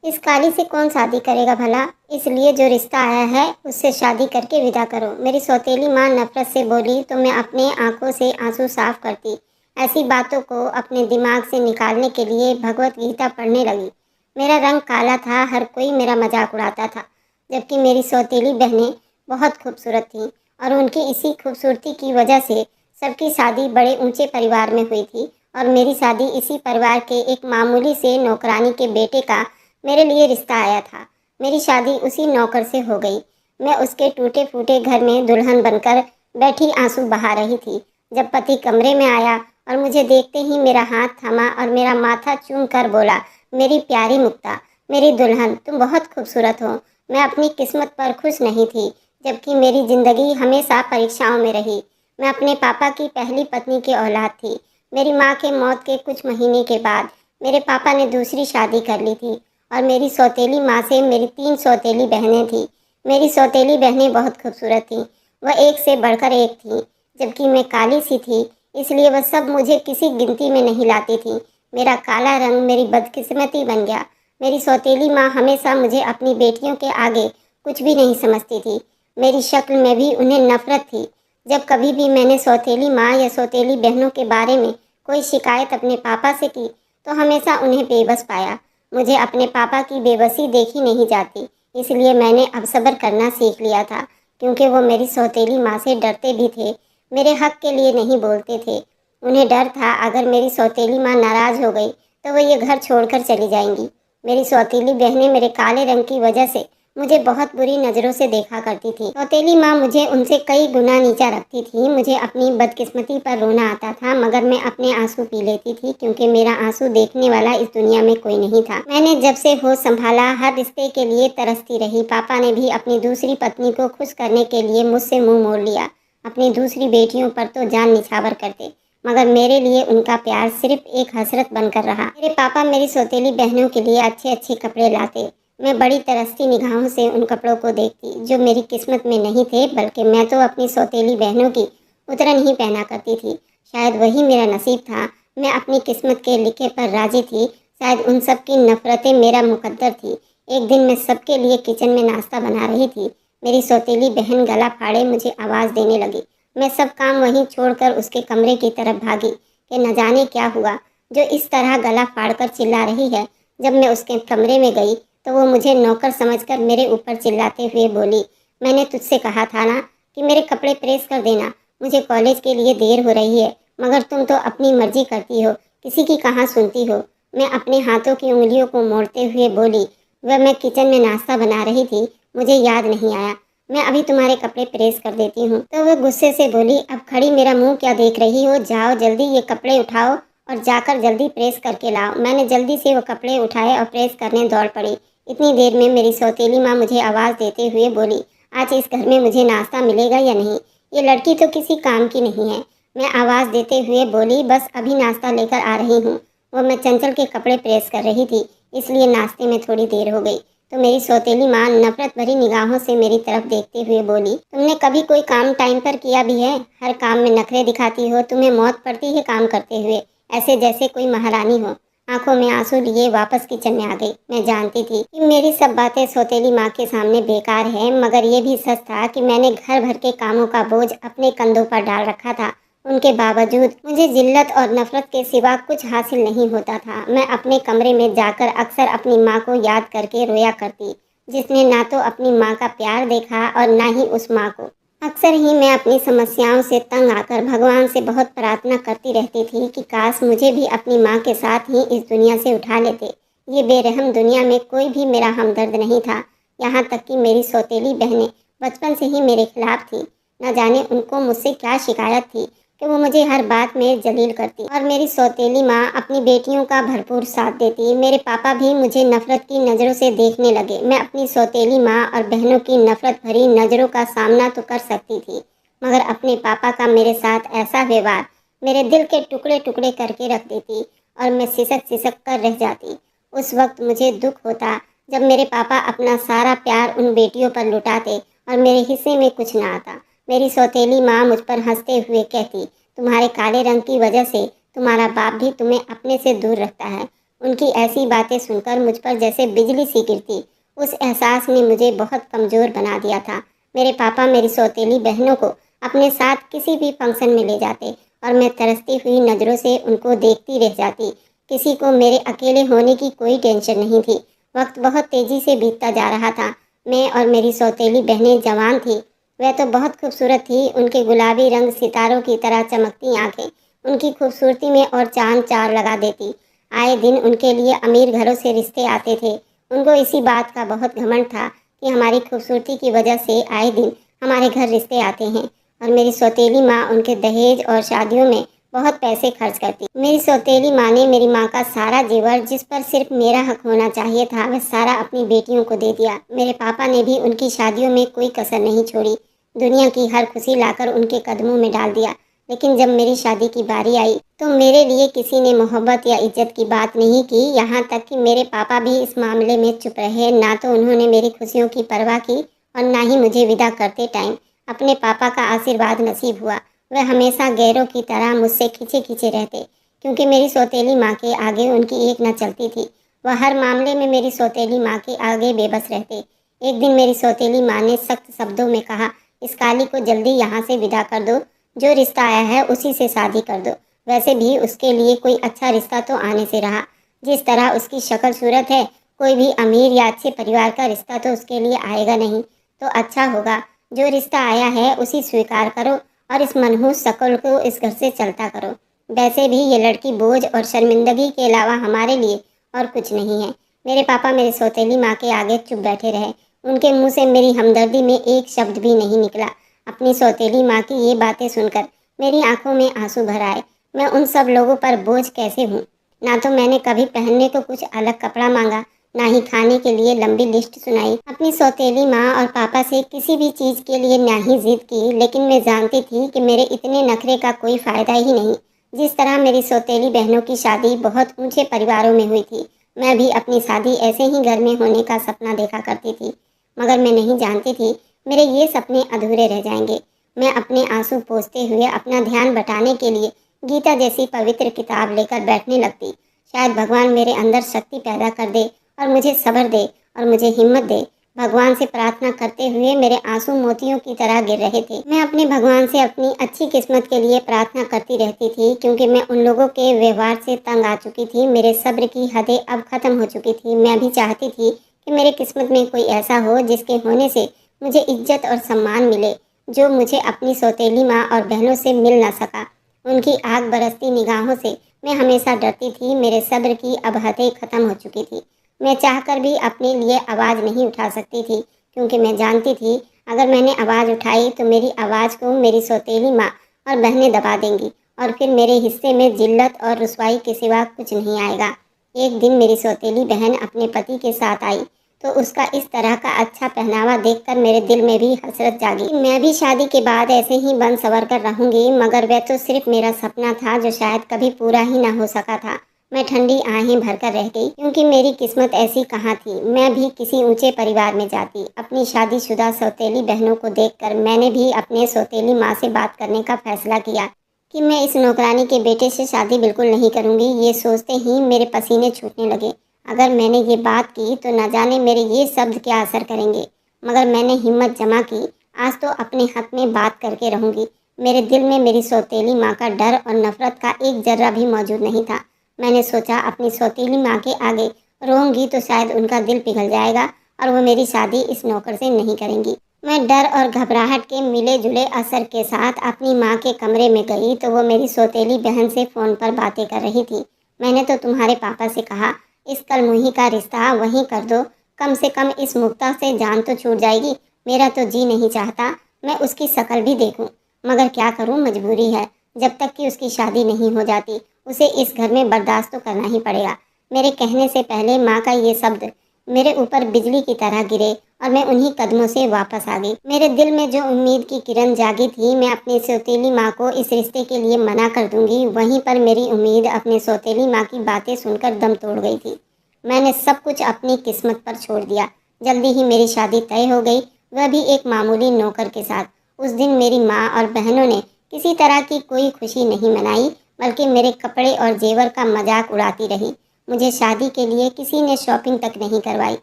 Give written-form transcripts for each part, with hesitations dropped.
इस काली से कौन शादी करेगा भला? इसलिए जो रिश्ता आया है उससे शादी करके विदा करो। मेरी सौतेली माँ नफरत से बोली तो मैं अपने आंखों से आंसू साफ करती। ऐसी बातों को अपने दिमाग से निकालने के लिए भगवत गीता पढ़ने लगी। मेरा रंग काला था, हर कोई मेरा मजाक उड़ाता था, जबकि मेरी सौतेली बहनें बहुत खूबसूरत थीं और उनकी इसी खूबसूरती की वजह से सबकी शादी बड़े ऊंचे परिवार में हुई थी और मेरी शादी इसी परिवार के एक मामूली से नौकरानी के बेटे का मेरे लिए रिश्ता आया था। मेरी शादी उसी नौकर से हो गई। मैं उसके टूटे फूटे घर में दुल्हन बनकर बैठी आंसू बहा रही थी जब पति कमरे में आया और मुझे देखते ही मेरा हाथ थमा और मेरा माथा चूम कर बोला, मेरी प्यारी मुक्ता, मेरी दुल्हन, तुम बहुत खूबसूरत हो। मैं अपनी किस्मत पर खुश नहीं थी, जबकि मेरी जिंदगी हमेशा परीक्षाओं में रही। मैं अपने पापा की पहली पत्नी की औलाद थी। मेरी माँ के मौत के कुछ महीने के बाद मेरे पापा ने दूसरी शादी कर ली थी और मेरी सौतेली माँ से मेरी 3 सौतेली बहनें थीं। मेरी सौतेली बहनें बहुत खूबसूरत थीं। वह एक से बढ़कर एक थीं, जबकि मैं काली सी थी, इसलिए वह सब मुझे किसी गिनती में नहीं लाती थीं। मेरा काला रंग मेरी बदकिस्मती बन गया। मेरी सौतेली माँ हमेशा मुझे अपनी बेटियों के आगे कुछ भी नहीं समझती थी। मेरी शक्ल में भी उन्हें नफरत थी। जब कभी भी मैंने सौतेली माँ या सौतेली बहनों के बारे में कोई शिकायत अपने पापा से की तो हमेशा उन्हें बेबस पाया। मुझे अपने पापा की बेबसी देखी नहीं जाती, इसलिए मैंने अब सब्र करना सीख लिया था, क्योंकि वो मेरी सौतेली माँ से डरते भी थे। मेरे हक के लिए नहीं बोलते थे। उन्हें डर था अगर मेरी सौतेली माँ नाराज़ हो गई तो वो ये घर छोड़कर चली जाएंगी। मेरी सौतेली बहनें मेरे काले रंग की वजह से मुझे बहुत बुरी नज़रों से देखा करती थी। सौतेली माँ मुझे उनसे कई गुना नीचा रखती थी। मुझे अपनी बदकिस्मती पर रोना आता था, मगर मैं अपने आंसू पी लेती थी, क्योंकि मेरा आंसू देखने वाला इस दुनिया में कोई नहीं था। मैंने जब से होश संभाला हर रिश्ते के लिए तरसती रही। पापा ने भी अपनी दूसरी पत्नी को खुश करने के लिए मुझसे मुंह मोड़ लिया। अपनी दूसरी बेटियों पर तो जान निछावर करते, मगर मेरे लिए उनका प्यार सिर्फ एक हसरत बनकर रहा। मेरे पापा मेरी सौतेली बहनों के लिए अच्छे अच्छे कपड़े लाते। मैं बड़ी तरसती निगाहों से उन कपड़ों को देखती जो मेरी किस्मत में नहीं थे, बल्कि मैं तो अपनी सौतेली बहनों की उतरन ही पहना करती थी। शायद वही मेरा नसीब था। मैं अपनी किस्मत के लिखे पर राजी थी। शायद उन सब की नफरतें मेरा मुकद्दर थी। एक दिन मैं सबके लिए किचन में नाश्ता बना रही थी। मेरी सौतेली बहन गला फाड़े मुझे आवाज़ देने लगी। मैं सब काम वहीं छोड़कर उसके कमरे की तरफ भागी कि न जाने क्या हुआ जो इस तरह गला फाड़कर चिल्ला रही है। जब मैं उसके कमरे में गई तो वो मुझे नौकर समझकर मेरे ऊपर चिल्लाते हुए बोली, मैंने तुझसे कहा था ना कि मेरे कपड़े प्रेस कर देना, मुझे कॉलेज के लिए देर हो रही है, मगर तुम तो अपनी मर्जी करती हो, किसी की कहाँ सुनती हो। मैं अपने हाथों की उंगलियों को मोड़ते हुए बोली, वह मैं किचन में नाश्ता बना रही थी, मुझे याद नहीं आया, मैं अभी तुम्हारे कपड़े प्रेस कर देती हूँ। तो वह गुस्से से बोली, अब खड़ी मेरा मुंह क्या देख रही हो, जाओ जल्दी ये कपड़े उठाओ और जाकर जल्दी प्रेस करके लाओ। मैंने जल्दी से वो कपड़े उठाए और प्रेस करने दौड़ पड़ी। इतनी देर में मेरी सौतेली माँ मुझे आवाज़ देते हुए बोली, आज इस घर में मुझे नाश्ता मिलेगा या नहीं? ये लड़की तो किसी काम की नहीं है। मैं आवाज़ देते हुए बोली, बस अभी नाश्ता लेकर आ रही हूँ। वो मैं चंचल के कपड़े प्रेस कर रही थी, इसलिए नाश्ते में थोड़ी देर हो गई। तो मेरी सौतेली माँ नफरत भरी निगाहों से मेरी तरफ देखते हुए बोली, तुमने कभी कोई काम टाइम पर किया भी है? हर काम में नखरे दिखाती हो, तुम्हें मौत पड़ती है काम करते हुए, ऐसे जैसे कोई महारानी हो। आंखों में आंसू लिए वापस किचन में आ गई। मैं जानती थी कि मेरी सब बातें सौतेली माँ के सामने बेकार है, मगर ये भी सच था कि मैंने घर भर के कामों का बोझ अपने कंधों पर डाल रखा था। उनके बावजूद मुझे जिल्लत और नफरत के सिवा कुछ हासिल नहीं होता था। मैं अपने कमरे में जाकर अक्सर अपनी माँ को याद करके रोया करती, जिसने ना तो अपनी माँ का प्यार देखा और ना ही उस माँ को। अक्सर ही मैं अपनी समस्याओं से तंग आकर भगवान से बहुत प्रार्थना करती रहती थी कि काश मुझे भी अपनी माँ के साथ ही इस दुनिया से उठा लेते। ये बेरहम दुनिया में कोई भी मेरा हमदर्द नहीं था। यहाँ तक कि मेरी सौतेली बहनें बचपन से ही मेरे खिलाफ थी। न जाने उनको मुझसे क्या शिकायत थी कि वो मुझे हर बात में जलील करती और मेरी सौतेली माँ अपनी बेटियों का भरपूर साथ देती। मेरे पापा भी मुझे नफरत की नज़रों से देखने लगे। मैं अपनी सौतेली माँ और बहनों की नफरत भरी नज़रों का सामना तो कर सकती थी, मगर अपने पापा का मेरे साथ ऐसा व्यवहार मेरे दिल के टुकड़े टुकड़े करके रख देती और मैं सिसक सिसक कर रह जाती। उस वक्त मुझे दुख होता जब मेरे पापा अपना सारा प्यार उन बेटियों पर लुटाते और मेरे हिस्से में कुछ ना आता। मेरी सौतेली माँ मुझ पर हंसते हुए कहती, तुम्हारे काले रंग की वजह से तुम्हारा बाप भी तुम्हें अपने से दूर रखता है। उनकी ऐसी बातें सुनकर मुझ पर जैसे बिजली सी गिरती। उस एहसास ने मुझे बहुत कमज़ोर बना दिया था। मेरे पापा मेरी सौतेली बहनों को अपने साथ किसी भी फंक्शन में ले जाते और मैं तरसती हुई नज़रों से उनको देखती रह जाती। किसी को मेरे अकेले होने की कोई टेंशन नहीं थी। वक्त बहुत तेज़ी से बीतता जा रहा था। मैं और मेरी सौतेली बहनें जवान थी। वह तो बहुत खूबसूरत थी। उनके गुलाबी रंग सितारों की तरह चमकती आंखें उनकी खूबसूरती में और चांद चार लगा देती। आए दिन उनके लिए अमीर घरों से रिश्ते आते थे। उनको इसी बात का बहुत घमंड था कि हमारी खूबसूरती की वजह से आए दिन हमारे घर रिश्ते आते हैं और मेरी सौतेली माँ उनके दहेज और शादियों में बहुत पैसे खर्च करती। मेरी सौतेली माँ ने मेरी माँ का सारा जेवर जिस पर सिर्फ मेरा हक होना चाहिए था वह सारा अपनी बेटियों को दे दिया। मेरे पापा ने भी उनकी शादियों में कोई कसर नहीं छोड़ी। दुनिया की हर खुशी लाकर उनके कदमों में डाल दिया। लेकिन जब मेरी शादी की बारी आई तो मेरे लिए किसी ने मोहब्बत या इज्जत की बात नहीं की। यहाँ तक कि मेरे पापा भी इस मामले में चुप रहे। ना तो उन्होंने मेरी खुशियों की परवाह की और ना ही मुझे विदा करते टाइम अपने पापा का आशीर्वाद नसीब हुआ। वह हमेशा गैरों की तरह मुझसे खींचे खींचे रहते क्योंकि मेरी सौतेली माँ के आगे उनकी एक न चलती थी। वह हर मामले में मेरी सौतेली माँ के आगे बेबस रहते। एक दिन मेरी सौतेली माँ ने सख्त शब्दों में कहा, इस काली को जल्दी यहाँ से विदा कर दो। जो रिश्ता आया है उसी से शादी कर दो। वैसे भी उसके लिए कोई अच्छा रिश्ता तो आने से रहा। जिस तरह उसकी शक्ल सूरत है, कोई भी अमीर या अच्छे परिवार का रिश्ता तो उसके लिए आएगा नहीं। तो अच्छा होगा जो रिश्ता आया है उसी स्वीकार करो और इस मनहूस शक्ल को इस घर से चलता करो। वैसे भी ये लड़की बोझ और शर्मिंदगी के अलावा हमारे लिए और कुछ नहीं है। मेरे पापा मेरी सौतेली माँ के आगे चुप बैठे रहे। उनके मुंह से मेरी हमदर्दी में एक शब्द भी नहीं निकला। अपनी सौतेली माँ की ये बातें सुनकर मेरी आंखों में आंसू भर आए। मैं उन सब लोगों पर बोझ कैसे हूँ। ना तो मैंने कभी पहनने को कुछ अलग कपड़ा मांगा, ना ही खाने के लिए लंबी लिस्ट सुनाई। अपनी सौतेली माँ और पापा से किसी भी चीज़ के लिए ना ही जिद की। लेकिन मैं जानती थी कि मेरे इतने नखरे का कोई फ़ायदा ही नहीं। जिस तरह मेरी सौतेली बहनों की शादी बहुत ऊंचे परिवारों में हुई थी, मैं भी अपनी शादी ऐसे ही घर में होने का सपना देखा करती थी। मगर मैं नहीं जानती थी मेरे ये सपने अधूरे रह जाएंगे। मैं अपने आंसू पोंछते हुए अपना ध्यान बटाने के लिए गीता जैसी पवित्र किताब लेकर बैठने लगती। शायद भगवान मेरे अंदर शक्ति पैदा कर दे और मुझे सब्र दे और मुझे हिम्मत दे। भगवान से प्रार्थना करते हुए मेरे आंसू मोतियों की तरह गिर रहे थे। मैं अपने भगवान से अपनी अच्छी किस्मत के लिए प्रार्थना करती रहती थी क्योंकि मैं उन लोगों के व्यवहार से तंग आ चुकी थी। मेरे सब्र की हदें अब खत्म हो चुकी थी। मैं भी चाहती थी कि मेरे किस्मत में कोई ऐसा हो जिसके होने से मुझे इज्जत और सम्मान मिले, जो मुझे अपनी सौतेली माँ और बहनों से मिल न सका। उनकी आग बरसती निगाहों से मैं हमेशा डरती थी। मेरे सब्र की अब हदें खत्म हो चुकी थी। मैं चाहकर भी अपने लिए आवाज़ नहीं उठा सकती थी क्योंकि मैं जानती थी अगर मैंने आवाज़ उठाई तो मेरी आवाज़ को मेरी सौतेली माँ और बहनें दबा देंगी और फिर मेरे हिस्से में जिल्लत और रुसवाई के सिवा कुछ नहीं आएगा। एक दिन मेरी सौतेली बहन अपने पति के साथ आई तो उसका इस तरह का अच्छा पहनावा देखकर मेरे दिल में भी हसरत जागी। मैं भी शादी के बाद ऐसे ही बन सवर कर रहूंगी, मगर वह तो सिर्फ मेरा सपना था जो शायद कभी पूरा ही ना हो सका था। मैं ठंडी आहें भरकर रह गई क्योंकि मेरी किस्मत ऐसी कहाँ थी। मैं भी किसी ऊंचे परिवार में जाती। अपनी शादीशुदा सौतेली बहनों को देखकर मैंने भी अपने सौतेली माँ से बात करने का फैसला किया कि मैं इस नौकरानी के बेटे से शादी बिल्कुल नहीं करूँगी। ये सोचते ही मेरे पसीने छूटने लगे। अगर मैंने ये बात की तो न जाने मेरे ये शब्द क्या असर करेंगे, मगर मैंने हिम्मत जमा की। आज तो अपने हक में बात करके रहूँगी। मेरे दिल में मेरी सौतेली माँ का डर और नफरत का एक जर्रा भी मौजूद नहीं था। मैंने सोचा अपनी सौतेली माँ के आगे रोऊंगी तो शायद उनका दिल पिघल जाएगा और वो मेरी शादी इस नौकर से नहीं करेंगी। मैं डर और घबराहट के मिले जुले असर के साथ अपनी माँ के कमरे में गई तो वो मेरी सौतेली बहन से फ़ोन पर बातें कर रही थी। मैंने तो तुम्हारे पापा से कहा इस कलमुही का रिश्ता वहीं कर दो। कम से कम इस मुक्ता से जान तो छूट जाएगी। मेरा तो जी नहीं चाहता मैं उसकी शक्ल भी देखूं, मगर क्या करूं, मजबूरी है। जब तक कि उसकी शादी नहीं हो जाती उसे इस घर में बर्दाश्त तो करना ही पड़ेगा। मेरे कहने से पहले माँ का ये शब्द मेरे ऊपर बिजली की तरह गिरे और मैं उन्हीं कदमों से वापस आ गई। मेरे दिल में जो उम्मीद की किरण जागी थी मैं अपनी सौतेली माँ को इस रिश्ते के लिए मना कर दूंगी, वहीं पर मेरी उम्मीद अपनी सौतेली माँ की बातें सुनकर दम तोड़ गई थी। मैंने सब कुछ अपनी किस्मत पर छोड़ दिया। जल्दी ही मेरी शादी तय हो गई, वह भी एक मामूली नौकर के साथ। उस दिन मेरी माँ और बहनों ने किसी तरह की कोई खुशी नहीं मनाई, बल्कि मेरे कपड़े और जेवर का मजाक उड़ाती रही। मुझे शादी के लिए किसी ने शॉपिंग तक नहीं करवाई,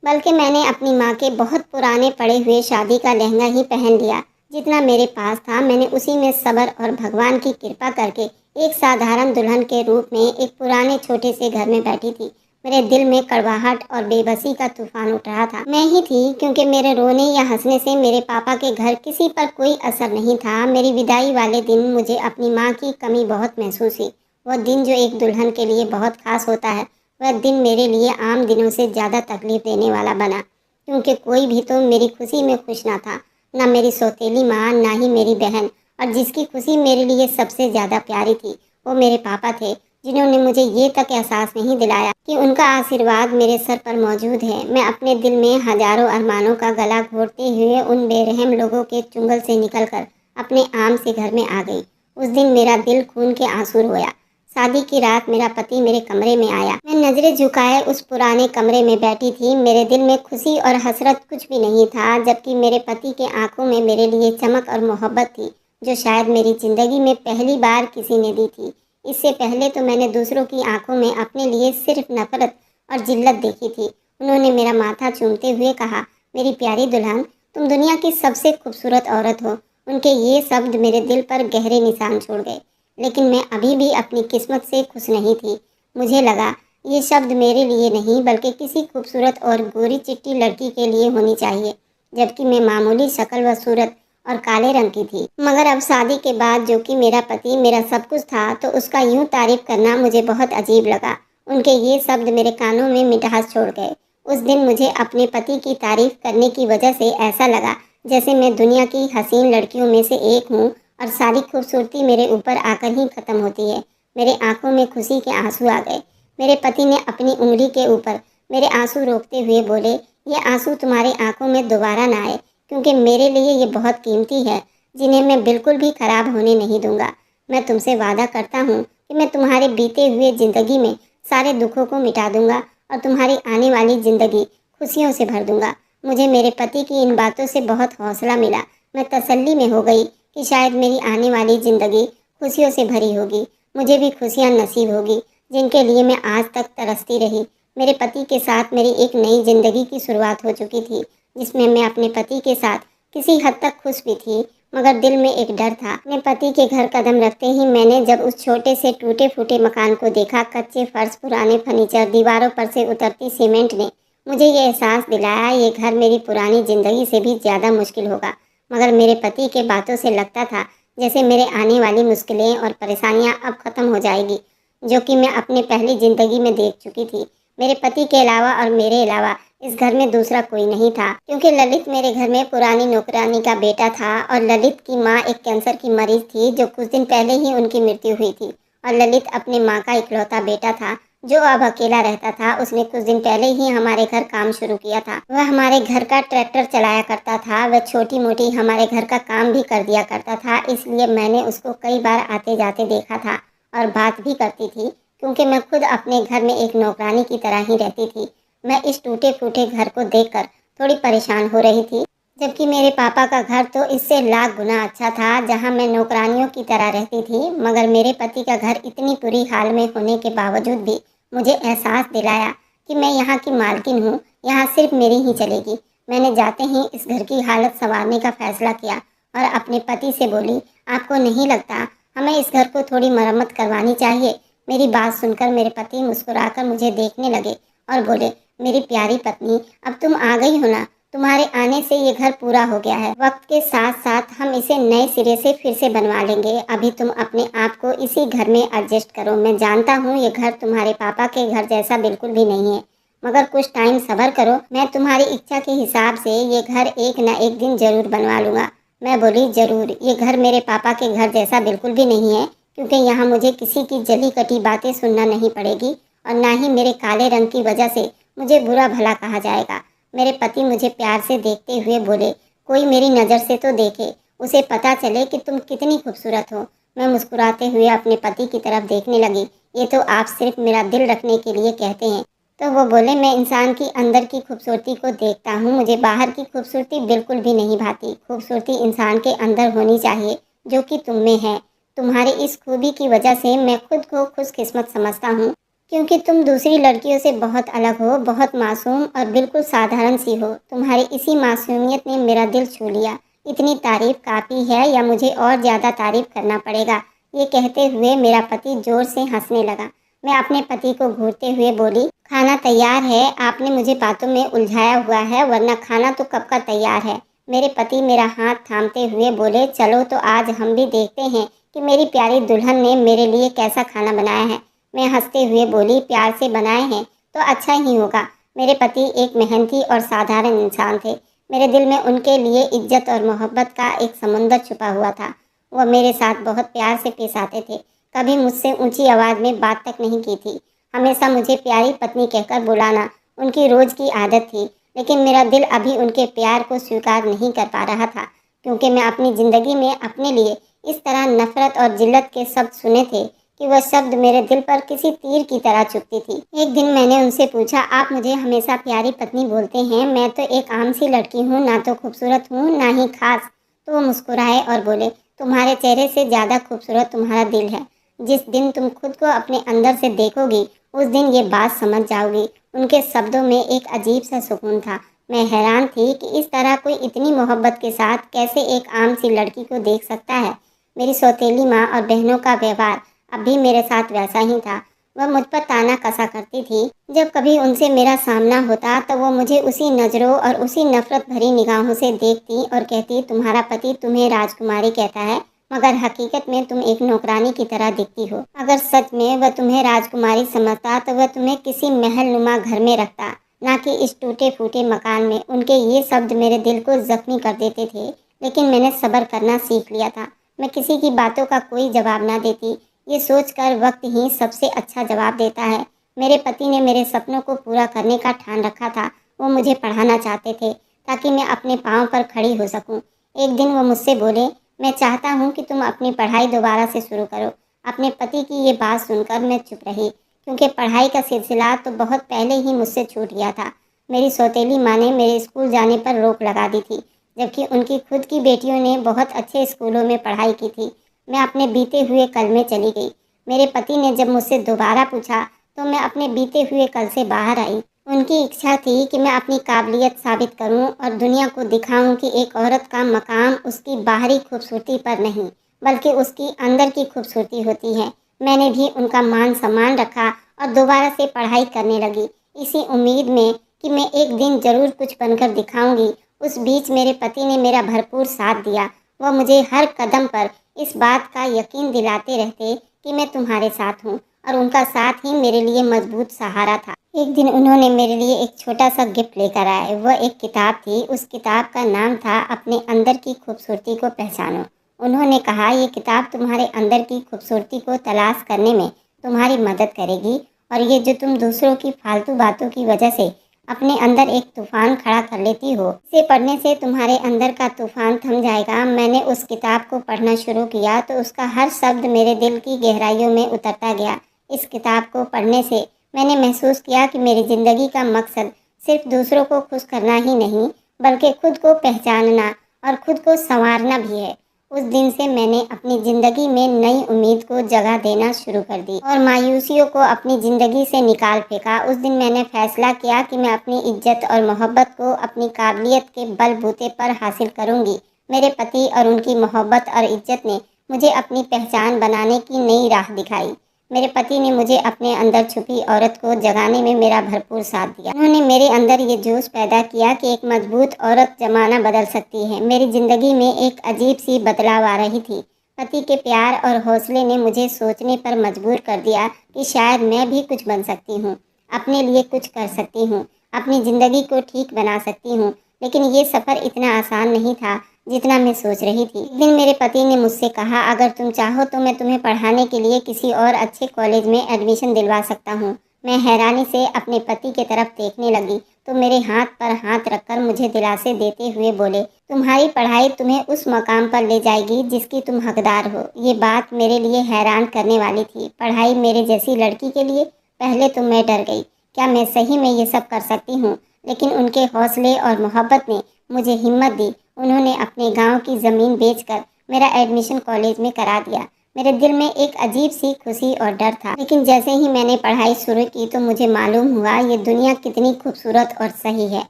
बल्कि मैंने अपनी माँ के बहुत पुराने पड़े हुए शादी का लहंगा ही पहन लिया। जितना मेरे पास था मैंने उसी में सब्र और भगवान की कृपा करके एक साधारण दुल्हन के रूप में एक पुराने छोटे से घर में बैठी थी। मेरे दिल में कड़वाहट और बेबसी का तूफान उठ रहा था। मैं ही थी, क्योंकि मेरे रोने या हंसने से मेरे पापा के घर किसी पर कोई असर नहीं था। मेरी विदाई वाले दिन मुझे अपनी माँ की कमी बहुत महसूस हुई। वह दिन जो एक दुल्हन के लिए बहुत खास होता है, वह दिन मेरे लिए आम दिनों से ज़्यादा तकलीफ देने वाला बना, क्योंकि कोई भी तो मेरी खुशी में खुश ना था, ना मेरी सौतेली माँ, ना ही मेरी बहन। और जिसकी खुशी मेरे लिए सबसे ज़्यादा प्यारी थी, वो मेरे पापा थे, जिन्होंने मुझे ये तक एहसास नहीं दिलाया कि उनका आशीर्वाद मेरे सर पर मौजूद है। मैं अपने दिल में हजारों अरमानों का गला घोटते हुए उन बेरहम लोगों के चुंगल से निकलकर अपने आम से घर में आ गई। उस दिन मेरा दिल खून के आंसू रोया। शादी की रात मेरा पति मेरे कमरे में आया। मैं नजरें झुकाए उस पुराने कमरे में बैठी थी। मेरे दिल में खुशी और हसरत कुछ भी नहीं था, जबकि मेरे पति के आंखों में मेरे लिए चमक और मोहब्बत थी, जो शायद मेरी जिंदगी में पहली बार किसी ने दी थी। इससे पहले तो मैंने दूसरों की आंखों में अपने लिए सिर्फ नफरत और जिल्लत देखी थी। उन्होंने मेरा माथा चूमते हुए कहा, मेरी प्यारी दुल्हन, तुम दुनिया की सबसे खूबसूरत औरत हो। उनके ये शब्द मेरे दिल पर गहरे निशान छोड़ गए। लेकिन मैं अभी भी अपनी किस्मत से खुश नहीं थी। मुझे लगा ये शब्द मेरे लिए नहीं, बल्कि किसी खूबसूरत और गोरी चिट्टी लड़की के लिए होनी चाहिए, जबकि मैं मामूली शक्ल व सूरत और काले रंग की थी। मगर अब शादी के बाद, जो कि मेरा पति मेरा सब कुछ था, तो उसका यूं तारीफ करना मुझे बहुत अजीब लगा। उनके ये शब्द मेरे कानों में मिठास छोड़ गए। उस दिन मुझे अपने पति की तारीफ करने की वजह से ऐसा लगा जैसे मैं दुनिया की हसीन लड़कियों में से एक हूँ और सारी खूबसूरती मेरे ऊपर आकर ही खत्म होती है। मेरे आंखों में खुशी के आंसू आ गए। मेरे पति ने अपनी उंगली के ऊपर मेरे आंसू रोकते हुए बोले, ये आंसू तुम्हारी आंखों में दोबारा ना आए, क्योंकि मेरे लिए ये बहुत कीमती है, जिन्हें मैं बिल्कुल भी खराब होने नहीं दूंगा। मैं तुमसे वादा करता हूँ कि मैं तुम्हारे बीते हुए ज़िंदगी में सारे दुखों को मिटा दूंगा और तुम्हारी आने वाली ज़िंदगी खुशियों से भर दूंगा। मुझे मेरे पति की इन बातों से बहुत हौसला मिला। मैं तसल्ली में हो गई कि शायद मेरी आने वाली ज़िंदगी खुशियों से भरी होगी। मुझे भी खुशियाँ नसीब होगी, जिनके लिए मैं आज तक तरसती रही। मेरे पति के साथ मेरी एक नई ज़िंदगी की शुरुआत हो चुकी थी, जिसमें मैं अपने पति के साथ किसी हद तक खुश भी थी, मगर दिल में एक डर था। अपने पति के घर कदम रखते ही मैंने जब उस छोटे से टूटे फूटे मकान को देखा, कच्चे फर्श, पुराने फर्नीचर, दीवारों पर से उतरती सीमेंट ने मुझे ये एहसास दिलाया, ये घर मेरी पुरानी ज़िंदगी से भी ज़्यादा मुश्किल होगा। मगर मेरे पति के बातों से लगता था जैसे मेरे आने वाली मुश्किलें और परेशानियां अब खत्म हो जाएगी, जो कि मैं अपनी पहली ज़िंदगी में देख चुकी थी। मेरे पति के अलावा और मेरे अलावा इस घर में दूसरा कोई नहीं था, क्योंकि ललित मेरे घर में पुरानी नौकरानी का बेटा था और ललित की माँ एक कैंसर की मरीज थी, जो कुछ दिन पहले ही उनकी मृत्यु हुई थी। और ललित अपने माँ का इकलौता बेटा था, जो अब अकेला रहता था। उसने कुछ दिन पहले ही हमारे घर काम शुरू किया था। वह हमारे घर का ट्रैक्टर चलाया करता था। वह छोटी मोटी हमारे घर का काम भी कर दिया करता था, इसलिए मैंने उसको कई बार आते जाते देखा था और बात भी करती थी, क्योंकि मैं खुद अपने घर में एक नौकरानी की तरह ही रहती थी। मैं इस टूटे फूटे घर को देखकर थोड़ी परेशान हो रही थी, जबकि मेरे पापा का घर तो इससे लाख गुना अच्छा था, जहां मैं नौकरानियों की तरह रहती थी। मगर मेरे पति का घर इतनी बुरी हाल में होने के बावजूद भी मुझे एहसास दिलाया कि मैं यहाँ की मालकिन हूँ, यहाँ सिर्फ मेरी ही चलेगी। मैंने जाते ही इस घर की हालत संवारने का फैसला किया और अपने पति से बोली, आपको नहीं लगता हमें इस घर को थोड़ी मरम्मत करवानी चाहिए? मेरी बात सुनकर मेरे पति मुस्कुराकर मुझे देखने लगे और बोले, मेरी प्यारी पत्नी, अब तुम आ गई हो ना, तुम्हारे आने से ये घर पूरा हो गया है। वक्त के साथ साथ हम इसे नए सिरे से फिर से बनवा लेंगे। अभी तुम अपने आप को इसी घर में एडजस्ट करो। मैं जानता हूँ ये घर तुम्हारे पापा के घर जैसा बिल्कुल भी नहीं है, मगर कुछ टाइम सब्र करो। मैं तुम्हारी इच्छा के हिसाब से ये घर एक न एक दिन जरूर बनवा लूँगा। मैं बोली, जरूर। ये घर मेरे पापा के घर जैसा बिल्कुल भी नहीं है, क्योंकि यहाँ मुझे किसी की जली कटी बातें सुनना नहीं पड़ेगी और ना ही मेरे काले रंग की वजह से मुझे बुरा भला कहा जाएगा। मेरे पति मुझे प्यार से देखते हुए बोले, कोई मेरी नज़र से तो देखे, उसे पता चले कि तुम कितनी खूबसूरत हो। मैं मुस्कुराते हुए अपने पति की तरफ देखने लगी। ये तो आप सिर्फ मेरा दिल रखने के लिए कहते हैं। तो वो बोले, मैं इंसान की अंदर की खूबसूरती को देखता हूँ, मुझे बाहर की खूबसूरती बिल्कुल भी नहीं भाती। खूबसूरती इंसान के अंदर होनी चाहिए, जो कि तुम में है। तुम्हारी इस खूबी की वजह से मैं खुद को खुशकिस्मत समझता हूँ। क्योंकि तुम दूसरी लड़कियों से बहुत अलग हो, बहुत मासूम और बिल्कुल साधारण सी हो। तुम्हारी इसी मासूमियत ने मेरा दिल छू लिया। इतनी तारीफ काफ़ी है या मुझे और ज़्यादा तारीफ करना पड़ेगा? ये कहते हुए मेरा पति जोर से हंसने लगा। मैं अपने पति को घूरते हुए बोली, खाना तैयार है, आपने मुझे बातों में उलझाया हुआ है, वरना खाना तो कब का तैयार है। मेरे पति मेरा हाथ थामते हुए बोले, चलो तो आज हम भी देखते हैं कि मेरी प्यारी दुल्हन ने मेरे लिए कैसा खाना बनाया है। मैं हंसते हुए बोली, प्यार से बनाए हैं तो अच्छा ही होगा। मेरे पति एक मेहनती और साधारण इंसान थे। मेरे दिल में उनके लिए इज्जत और मोहब्बत का एक समुंदर छुपा हुआ था। वह मेरे साथ बहुत प्यार से पेश आते थे। कभी मुझसे ऊंची आवाज़ में बात तक नहीं की थी। हमेशा मुझे प्यारी पत्नी कहकर बुलाना उनकी रोज़ की आदत थी। लेकिन मेरा दिल अभी उनके प्यार को स्वीकार नहीं कर पा रहा था, क्योंकि मैं अपनी ज़िंदगी में अपने लिए इस तरह नफरत और जिल्लत के शब्द सुने थे कि वह शब्द मेरे दिल पर किसी तीर की तरह चुभती थी। एक दिन मैंने उनसे पूछा, आप मुझे हमेशा प्यारी पत्नी बोलते हैं, मैं तो एक आम सी लड़की हूँ, ना तो खूबसूरत हूँ ना ही खास। तो वो मुस्कुराए और बोले, तुम्हारे चेहरे से ज़्यादा खूबसूरत तुम्हारा दिल है। जिस दिन तुम खुद को अपने अंदर से देखोगी उस दिन ये बात समझ जाओगी। उनके शब्दों में एक अजीब सा सुकून था। मैं हैरान थी कि इस तरह कोई इतनी मोहब्बत के साथ कैसे एक आम सी लड़की को देख सकता है। मेरी सौतेली माँ और बहनों का व्यवहार अब भी मेरे साथ वैसा ही था। वह मुझ पर ताना कसा करती थी। जब कभी उनसे मेरा सामना होता तो वो मुझे उसी नज़रों और उसी नफरत भरी निगाहों से देखती और कहती, तुम्हारा पति तुम्हें राजकुमारी कहता है, मगर हकीकत में तुम एक नौकरानी की तरह दिखती हो। अगर सच में वह तुम्हें राजकुमारी समझता तो वह तुम्हें किसी महल नुमा घर में रखता, ना कि इस टूटे फूटे मकान में। उनके ये शब्द मेरे दिल को जख्मी कर देते थे, लेकिन मैंने सब्र करना सीख लिया था। मैं किसी की बातों का कोई जवाब ना देती। ये सोचकर वक्त ही सबसे अच्छा जवाब देता है। मेरे पति ने मेरे सपनों को पूरा करने का ठान रखा था। वो मुझे पढ़ाना चाहते थे ताकि मैं अपने पाँव पर खड़ी हो सकूं। एक दिन वो मुझसे बोले, मैं चाहता हूं कि तुम अपनी पढ़ाई दोबारा से शुरू करो। अपने पति की ये बात सुनकर मैं चुप रही, क्योंकि पढ़ाई का सिलसिला तो बहुत पहले ही मुझसे छूट गया था। मेरी सौतेली माँ ने मेरे स्कूल जाने पर रोक लगा दी थी, जबकि उनकी खुद की बेटियों ने बहुत अच्छे स्कूलों में पढ़ाई की थी। मैं अपने बीते हुए कल में चली गई। मेरे पति ने जब मुझसे दोबारा पूछा तो मैं अपने बीते हुए कल से बाहर आई। उनकी इच्छा थी कि मैं अपनी काबिलियत साबित करूं और दुनिया को दिखाऊं कि एक औरत का मकाम उसकी बाहरी खूबसूरती पर नहीं, बल्कि उसकी अंदर की खूबसूरती होती है। मैंने भी उनका मान सम्मान रखा और दोबारा से पढ़ाई करने लगी, इसी उम्मीद में कि मैं एक दिन ज़रूर कुछ बनकर दिखाऊंगी। उस बीच मेरे पति ने मेरा भरपूर साथ दिया। वह मुझे हर कदम पर इस बात का यकीन दिलाते रहते कि मैं तुम्हारे साथ हूँ, और उनका साथ ही मेरे लिए मजबूत सहारा था। एक दिन उन्होंने मेरे लिए एक छोटा सा गिफ्ट लेकर आए। वह एक किताब थी। उस किताब का नाम था अपने अंदर की खूबसूरती को पहचानो। उन्होंने कहा, ये किताब तुम्हारे अंदर की खूबसूरती को तलाश करने में तुम्हारी मदद करेगी, और ये जो तुम दूसरों की फालतू बातों की वजह से अपने अंदर एक तूफान खड़ा कर लेती हो, इसे पढ़ने से तुम्हारे अंदर का तूफान थम जाएगा। मैंने उस किताब को पढ़ना शुरू किया तो उसका हर शब्द मेरे दिल की गहराइयों में उतरता गया। इस किताब को पढ़ने से मैंने महसूस किया कि मेरी ज़िंदगी का मकसद सिर्फ दूसरों को खुश करना ही नहीं, बल्कि खुद को पहचानना और खुद को संवारना भी है। उस दिन से मैंने अपनी ज़िंदगी में नई उम्मीद को जगह देना शुरू कर दी और मायूसियों को अपनी ज़िंदगी से निकाल फेंका। उस दिन मैंने फैसला किया कि मैं अपनी इज्जत और मोहब्बत को अपनी काबिलियत के बलबूते पर हासिल करूंगी। मेरे पति और उनकी मोहब्बत और इज्जत ने मुझे अपनी पहचान बनाने की नई राह दिखाई। मेरे पति ने मुझे अपने अंदर छुपी औरत को जगाने में मेरा भरपूर साथ दिया। उन्होंने मेरे अंदर ये जोश पैदा किया कि एक मजबूत औरत जमाना बदल सकती है। मेरी ज़िंदगी में एक अजीब सी बदलाव आ रही थी। पति के प्यार और हौसले ने मुझे सोचने पर मजबूर कर दिया कि शायद मैं भी कुछ बन सकती हूँ, अपने लिए कुछ कर सकती हूँ, अपनी ज़िंदगी को ठीक बना सकती हूँ। लेकिन ये सफ़र इतना आसान नहीं था जितना मैं सोच रही थी। एक दिन मेरे पति ने मुझसे कहा, अगर तुम चाहो तो मैं तुम्हें पढ़ाने के लिए किसी और अच्छे कॉलेज में एडमिशन दिलवा सकता हूँ। मैं हैरानी से अपने पति की तरफ देखने लगी तो मेरे हाथ पर हाथ रखकर मुझे दिलासे देते हुए बोले, तुम्हारी पढ़ाई तुम्हें उस मकाम पर ले जाएगी जिसकी तुम हकदार हो। ये बात मेरे लिए हैरान करने वाली थी। पढ़ाई मेरे जैसी लड़की के लिए? पहले तो मैं डर गई, क्या मैं सही में ये सब कर सकती हूँ? लेकिन उनके हौसले और मोहब्बत ने मुझे हिम्मत दी। उन्होंने अपने गांव की ज़मीन बेचकर मेरा एडमिशन कॉलेज में करा दिया। मेरे दिल में एक अजीब सी खुशी और डर था, लेकिन जैसे ही मैंने पढ़ाई शुरू की तो मुझे मालूम हुआ ये दुनिया कितनी खूबसूरत और सही है।